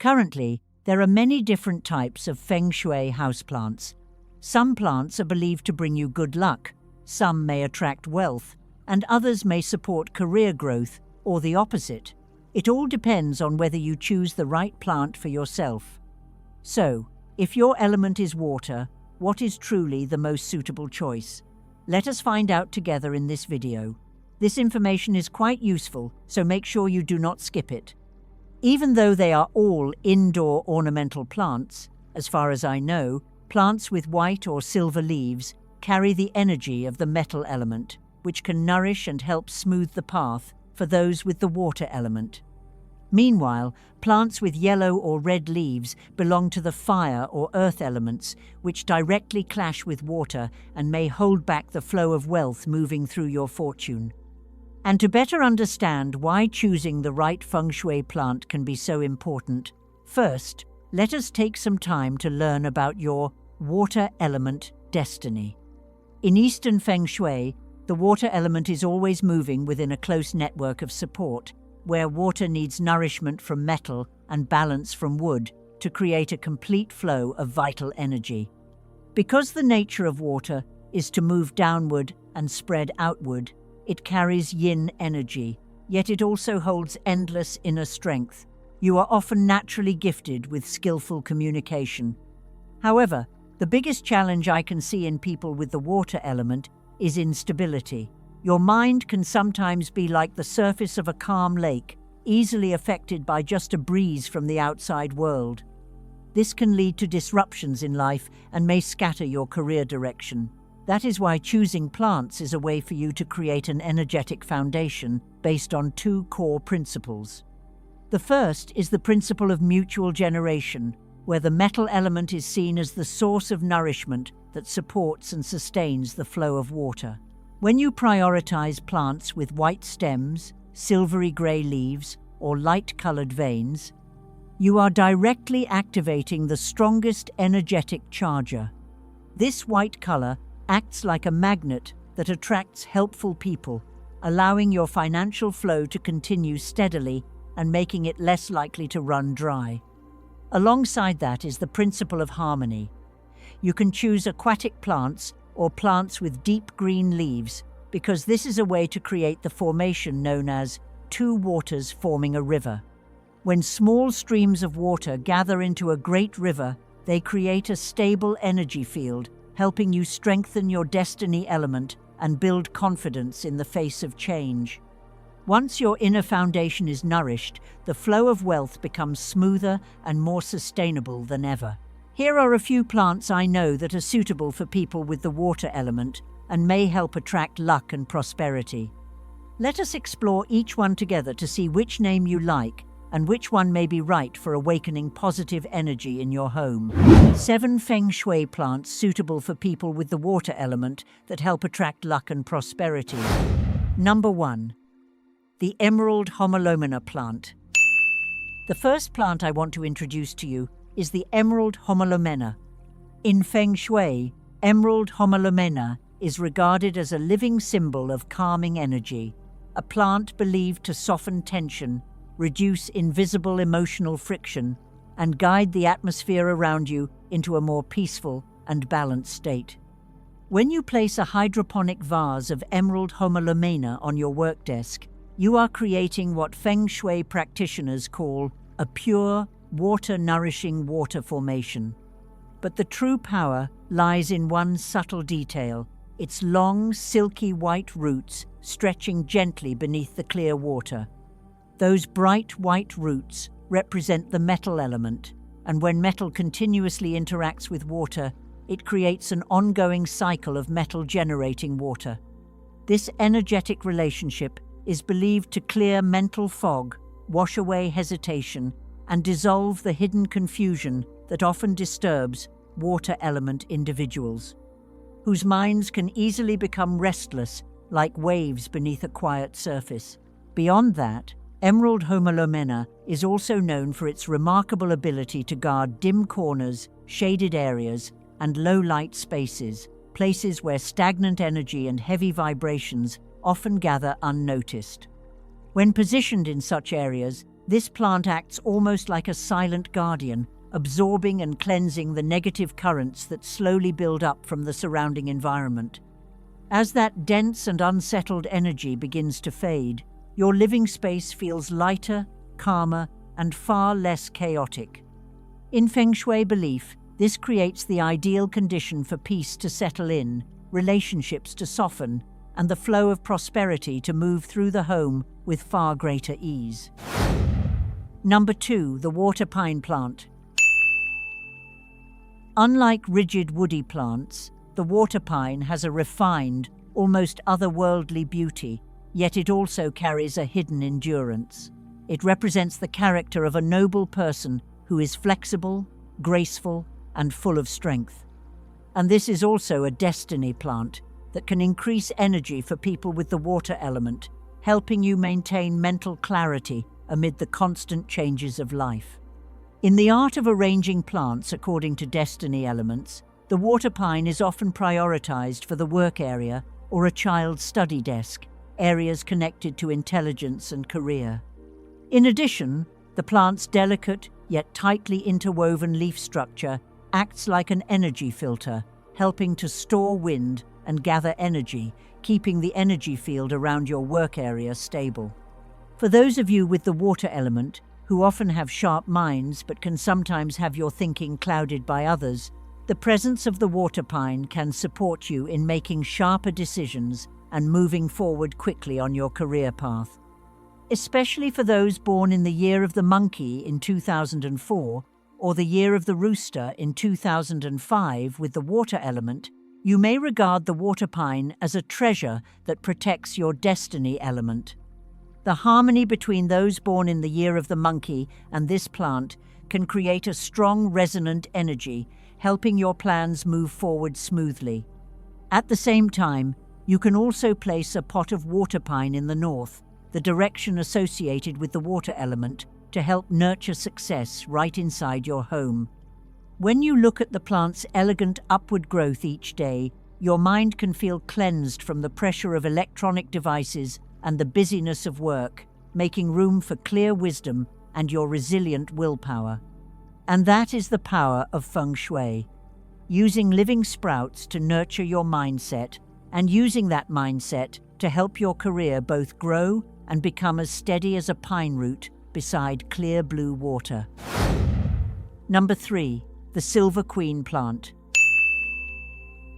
Currently, there are many different types of Feng Shui houseplants. Some plants are believed to bring you good luck, some may attract wealth, and others may support career growth, or the opposite. It all depends on whether you choose the right plant for yourself. So, if your element is water, what is truly the most suitable choice? Let us find out together in this video. This information is quite useful, so make sure you do not skip it. Even though they are all indoor ornamental plants, as far as I know, plants with white or silver leaves carry the energy of the metal element, which can nourish and help smooth the path for those with the water element. Meanwhile, plants with yellow or red leaves belong to the fire or earth elements, which directly clash with water and may hold back the flow of wealth moving through your fortune. And to better understand why choosing the right Feng Shui plant can be so important, first, let us take some time to learn about your water element destiny. In Eastern Feng Shui, the water element is always moving within a close network of support, where water needs nourishment from metal and balance from wood to create a complete flow of vital energy. Because the nature of water is to move downward and spread outward, it carries yin energy, yet it also holds endless inner strength. You are often naturally gifted with skillful communication. However, the biggest challenge I can see in people with the water element is instability. Your mind can sometimes be like the surface of a calm lake, easily affected by just a breeze from the outside world. This can lead to disruptions in life and may scatter your career direction. That is why choosing plants is a way for you to create an energetic foundation based on two core principles. The first is the principle of mutual generation, where the metal element is seen as the source of nourishment that supports and sustains the flow of water. When you prioritize plants with white stems, silvery grey leaves, or light-colored veins, you are directly activating the strongest energetic charger. This white color acts like a magnet that attracts helpful people, allowing your financial flow to continue steadily and making it less likely to run dry. Alongside that is the principle of harmony. You can choose aquatic plants or plants with deep green leaves, because this is a way to create the formation known as two waters forming a river. When small streams of water gather into a great river, they create a stable energy field, helping you strengthen your destiny element and build confidence in the face of change. Once your inner foundation is nourished, the flow of wealth becomes smoother and more sustainable than ever. Here are a few plants I know that are suitable for people with the water element and may help attract luck and prosperity. Let us explore each one together to see which name you like and which one may be right for awakening positive energy in your home. 7 Feng Shui plants suitable for people with the water element that help attract luck and prosperity. Number 1. The Emerald Homolomina plant. The first plant I want to introduce to you is the Emerald Homolomina. In Feng Shui, Emerald Homolomina is regarded as a living symbol of calming energy, a plant believed to soften tension, reduce invisible emotional friction, and guide the atmosphere around you into a more peaceful and balanced state. When you place a hydroponic vase of Emerald Homolomina on your work desk, you are creating what Feng Shui practitioners call a pure, water-nourishing water formation. But the true power lies in one subtle detail: its long, silky white roots stretching gently beneath the clear water. Those bright white roots represent the metal element, and when metal continuously interacts with water, it creates an ongoing cycle of metal generating water. This energetic relationship is believed to clear mental fog, wash away hesitation, and dissolve the hidden confusion that often disturbs water element individuals, whose minds can easily become restless like waves beneath a quiet surface. Beyond that, Emerald Homolomina is also known for its remarkable ability to guard dim corners, shaded areas, and low-light spaces, places where stagnant energy and heavy vibrations often gather unnoticed. When positioned in such areas, This plant acts almost like a silent guardian, absorbing and cleansing the negative currents that slowly build up from the surrounding environment. As that dense and unsettled energy begins to fade, your living space feels lighter, calmer, and far less chaotic. In Feng Shui belief, this creates the ideal condition for peace to settle in, relationships to soften, and the flow of prosperity to move through the home with far greater ease. Number 2, the water pine plant. Unlike rigid woody plants, the water pine has a refined, almost otherworldly beauty, yet it also carries a hidden endurance. It represents the character of a noble person who is flexible, graceful, and full of strength. And this is also a destiny plant that can increase energy for people with the water element, helping you maintain mental clarity amid the constant changes of life. In the art of arranging plants according to destiny elements, the water pine is often prioritized for the work area or a child's study desk, areas connected to intelligence and career. In addition, the plant's delicate yet tightly interwoven leaf structure acts like an energy filter, helping to store wind and gather energy, keeping the energy field around your work area stable. For those of you with the water element, who often have sharp minds but can sometimes have your thinking clouded by others, the presence of the water pine can support you in making sharper decisions and moving forward quickly on your career path. Especially for those born in the year of the monkey in 2004 or the year of the rooster in 2005 with the water element, you may regard the water pine as a treasure that protects your destiny element. The harmony between those born in the year of the monkey and this plant can create a strong resonant energy, helping your plans move forward smoothly. At the same time, you can also place a pot of water pine in the north, the direction associated with the water element, to help nurture success right inside your home. When you look at the plant's elegant upward growth each day, your mind can feel cleansed from the pressure of electronic devices and the busyness of work, making room for clear wisdom and your resilient willpower. And that is the power of Feng Shui, using living sprouts to nurture your mindset and using that mindset to help your career both grow and become as steady as a pine root beside clear blue water. Number 3, the Silver Queen plant.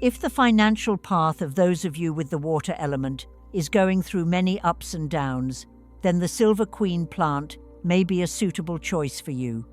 If the financial path of those of you with the water element is going through many ups and downs, then the Silver Queen plant may be a suitable choice for you.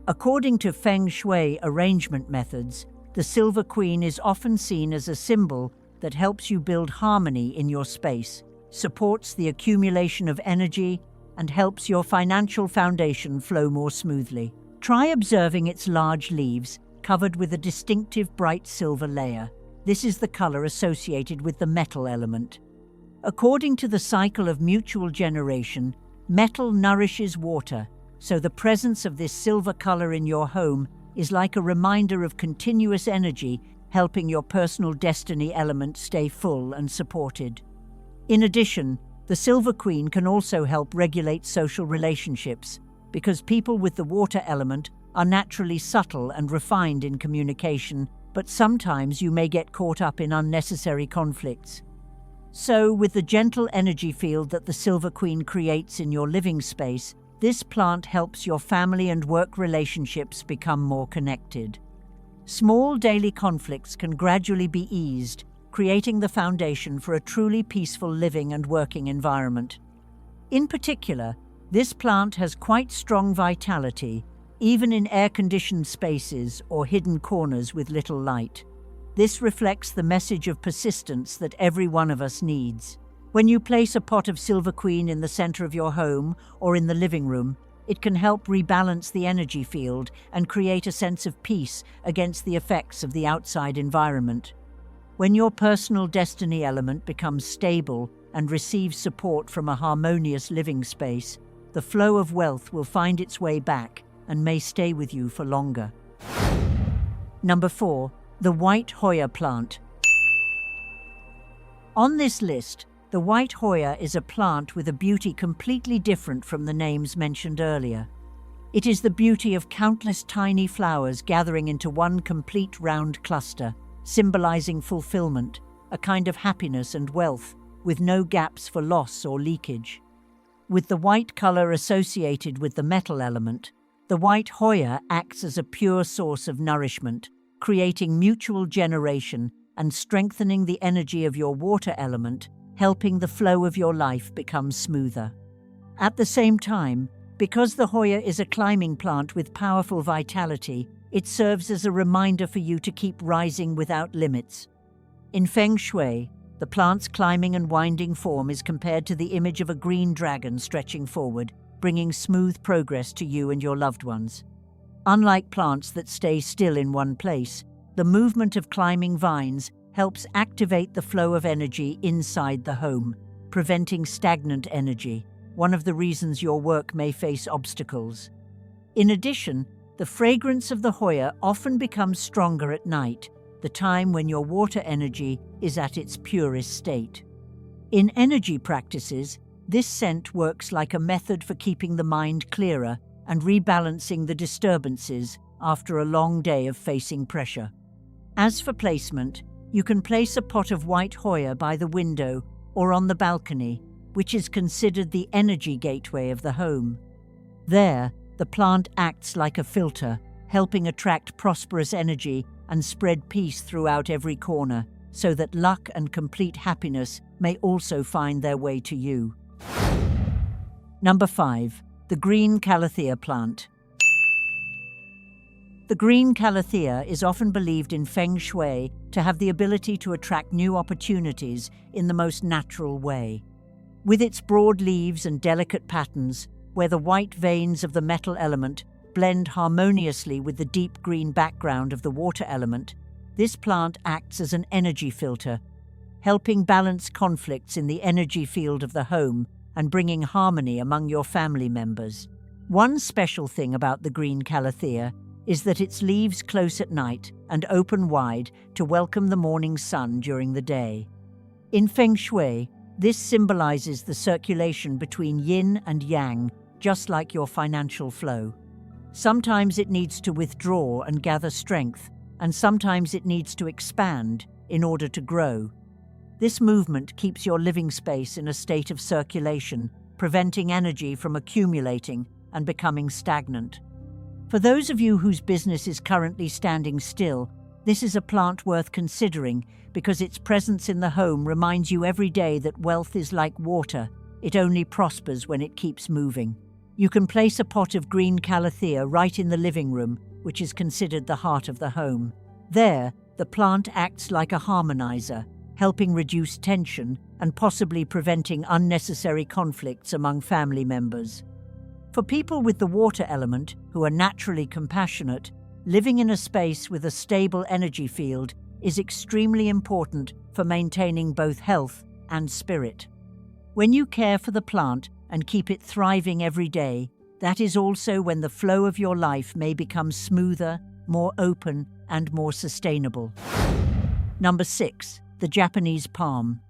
According to Feng Shui arrangement methods, the Silver Queen is often seen as a symbol that helps you build harmony in your space, supports the accumulation of energy, and helps your financial foundation flow more smoothly. Try observing its large leaves, covered with a distinctive bright silver layer. This is the color associated with the metal element. According to the cycle of mutual generation, metal nourishes water, so the presence of this silver color in your home is like a reminder of continuous energy, helping your personal destiny element stay full and supported. In addition, the Silver Queen can also help regulate social relationships, because people with the water element are naturally subtle and refined in communication, but sometimes you may get caught up in unnecessary conflicts. So, with the gentle energy field that the Silver Queen creates in your living space, this plant helps your family and work relationships become more connected. Small daily conflicts can gradually be eased, creating the foundation for a truly peaceful living and working environment. In particular, this plant has quite strong vitality, even in air-conditioned spaces or hidden corners with little light. This reflects the message of persistence that every one of us needs. When you place a pot of Silver Queen in the center of your home or in the living room, it can help rebalance the energy field and create a sense of peace against the effects of the outside environment. When your personal destiny element becomes stable and receives support from a harmonious living space, the flow of wealth will find its way back and may stay with you for longer. Number 4. The White Hoya plant. On this list, The white Hoya is a plant with a beauty completely different from the names mentioned earlier. It is the beauty of countless tiny flowers gathering into one complete round cluster, symbolizing fulfillment, a kind of happiness and wealth, with no gaps for loss or leakage. With the white color associated with the metal element, the white Hoya acts as a pure source of nourishment, creating mutual generation and strengthening the energy of your water element, helping the flow of your life become smoother. At the same time, because the Hoya is a climbing plant with powerful vitality, it serves as a reminder for you to keep rising without limits. In Feng Shui, the plant's climbing and winding form is compared to the image of a green dragon stretching forward, bringing smooth progress to you and your loved ones. Unlike plants that stay still in one place, the movement of climbing vines helps activate the flow of energy inside the home, preventing stagnant energy, one of the reasons your work may face obstacles. In addition, the fragrance of the Hoya often becomes stronger at night, the time when your water energy is at its purest state. In energy practices, this scent works like a method for keeping the mind clearer and rebalancing the disturbances after a long day of facing pressure. As for placement, you can place a pot of white Hoya by the window or on the balcony, which is considered the energy gateway of the home. There, the plant acts like a filter, helping attract prosperous energy and spread peace throughout every corner, so that luck and complete happiness may also find their way to you. Number 5. The green calathea plant. The green calathea is often believed in Feng Shui to have the ability to attract new opportunities in the most natural way. With its broad leaves and delicate patterns, where the white veins of the metal element blend harmoniously with the deep green background of the water element, this plant acts as an energy filter, helping balance conflicts in the energy field of the home and bringing harmony among your family members. One special thing about the green calathea is that its leaves close at night and open wide to welcome the morning sun during the day. In Feng Shui, this symbolizes the circulation between yin and yang, just like your financial flow. Sometimes it needs to withdraw and gather strength, and sometimes it needs to expand in order to grow. This movement keeps your living space in a state of circulation, preventing energy from accumulating and becoming stagnant. For those of you whose business is currently standing still, this is a plant worth considering because its presence in the home reminds you every day that wealth is like water. It only prospers when it keeps moving. You can place a pot of green calathea right in the living room, which is considered the heart of the home. There, the plant acts like a harmonizer, helping reduce tension and possibly preventing unnecessary conflicts among family members. For people with the water element, who are naturally compassionate, living in a space with a stable energy field is extremely important for maintaining both health and spirit. When you care for the plant and keep it thriving every day, that is also when the flow of your life may become smoother, more open, and more sustainable. Number 6. The Japanese palm.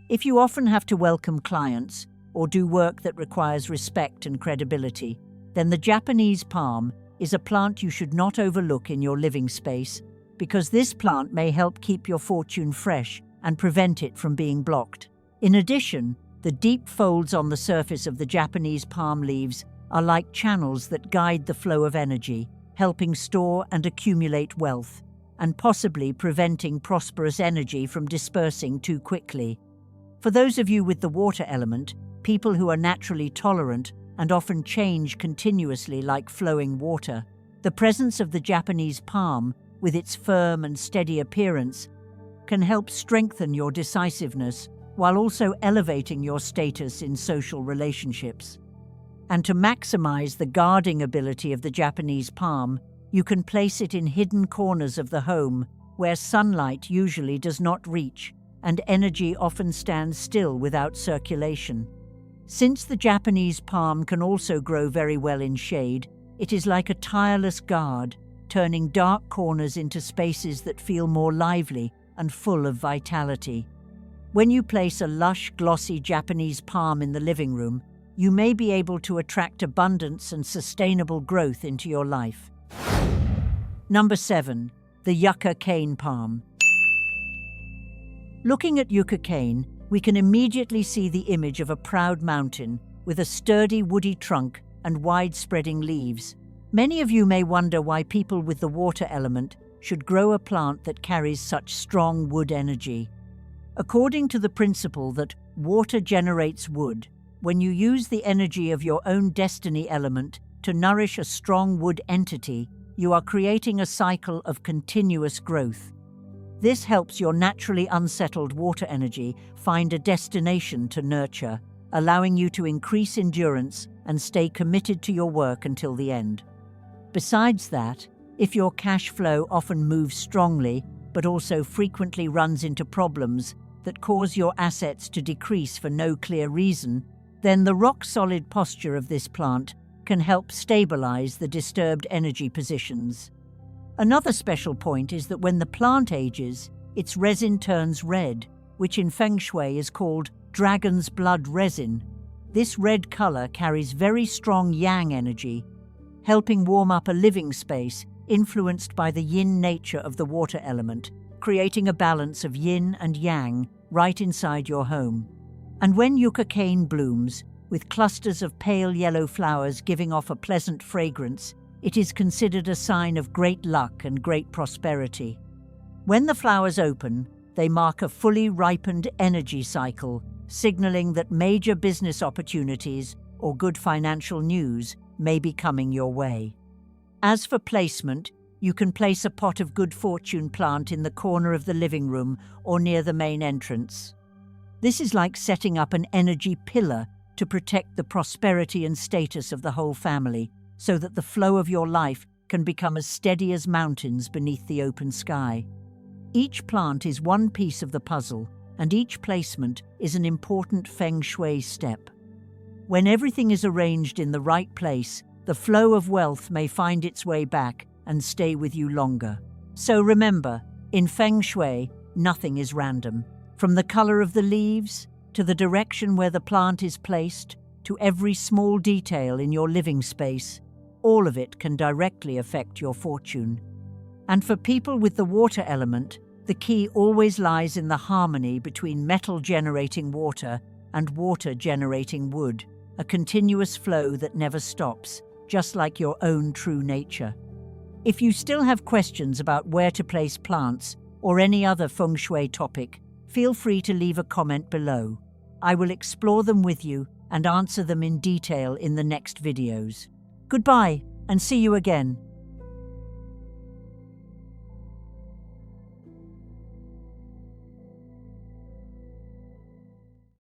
If you often have to welcome clients or do work that requires respect and credibility, then the Japanese palm is a plant you should not overlook in your living space, because this plant may help keep your fortune fresh and prevent it from being blocked. In addition, the deep folds on the surface of the Japanese palm leaves are like channels that guide the flow of energy, helping store and accumulate wealth, and possibly preventing prosperous energy from dispersing too quickly. For those of you with the water element, people who are naturally tolerant and often change continuously like flowing water, the presence of the Japanese palm, with its firm and steady appearance, can help strengthen your decisiveness while also elevating your status in social relationships. And to maximize the guarding ability of the Japanese palm, you can place it in hidden corners of the home where sunlight usually does not reach and energy often stands still without circulation. Since the Japanese palm can also grow very well in shade, it is like a tireless guard, turning dark corners into spaces that feel more lively and full of vitality. When you place a lush, glossy Japanese palm in the living room, you may be able to attract abundance and sustainable growth into your life. Number 7. The yucca cane palm. Looking at yucca cane, we can immediately see the image of a proud mountain with a sturdy woody trunk and wide-spreading leaves. Many of you may wonder why people with the water element should grow a plant that carries such strong wood energy. According to the principle that water generates wood, when you use the energy of your own destiny element to nourish a strong wood entity, you are creating a cycle of continuous growth. This helps your naturally unsettled water energy find a destination to nurture, allowing you to increase endurance and stay committed to your work until the end. Besides that, if your cash flow often moves strongly, but also frequently runs into problems that cause your assets to decrease for no clear reason, then the rock-solid posture of this plant can help stabilize the disturbed energy positions. Another special point is that when the plant ages, its resin turns red, which in Feng Shui is called dragon's blood resin. This red color carries very strong yang energy, helping warm up a living space influenced by the yin nature of the water element, creating a balance of yin and yang right inside your home. And when yucca cane blooms, with clusters of pale yellow flowers giving off a pleasant fragrance, it is considered a sign of great luck and great prosperity. When the flowers open, they mark a fully ripened energy cycle, signaling that major business opportunities or good financial news may be coming your way. As for placement, you can place a pot of good fortune plant in the corner of the living room or near the main entrance. This is like setting up an energy pillar to protect the prosperity and status of the whole family, so that the flow of your life can become as steady as mountains beneath the open sky. Each plant is one piece of the puzzle, and each placement is an important Feng Shui step. When everything is arranged in the right place, the flow of wealth may find its way back and stay with you longer. So remember, in Feng Shui, nothing is random. From the color of the leaves, to the direction where the plant is placed, to every small detail in your living space, all of it can directly affect your fortune. And for people with the water element, the key always lies in the harmony between metal-generating water and water-generating wood, a continuous flow that never stops, just like your own true nature. If you still have questions about where to place plants or any other Feng Shui topic, feel free to leave a comment below. I will explore them with you and answer them in detail in the next videos. Goodbye, and see you again.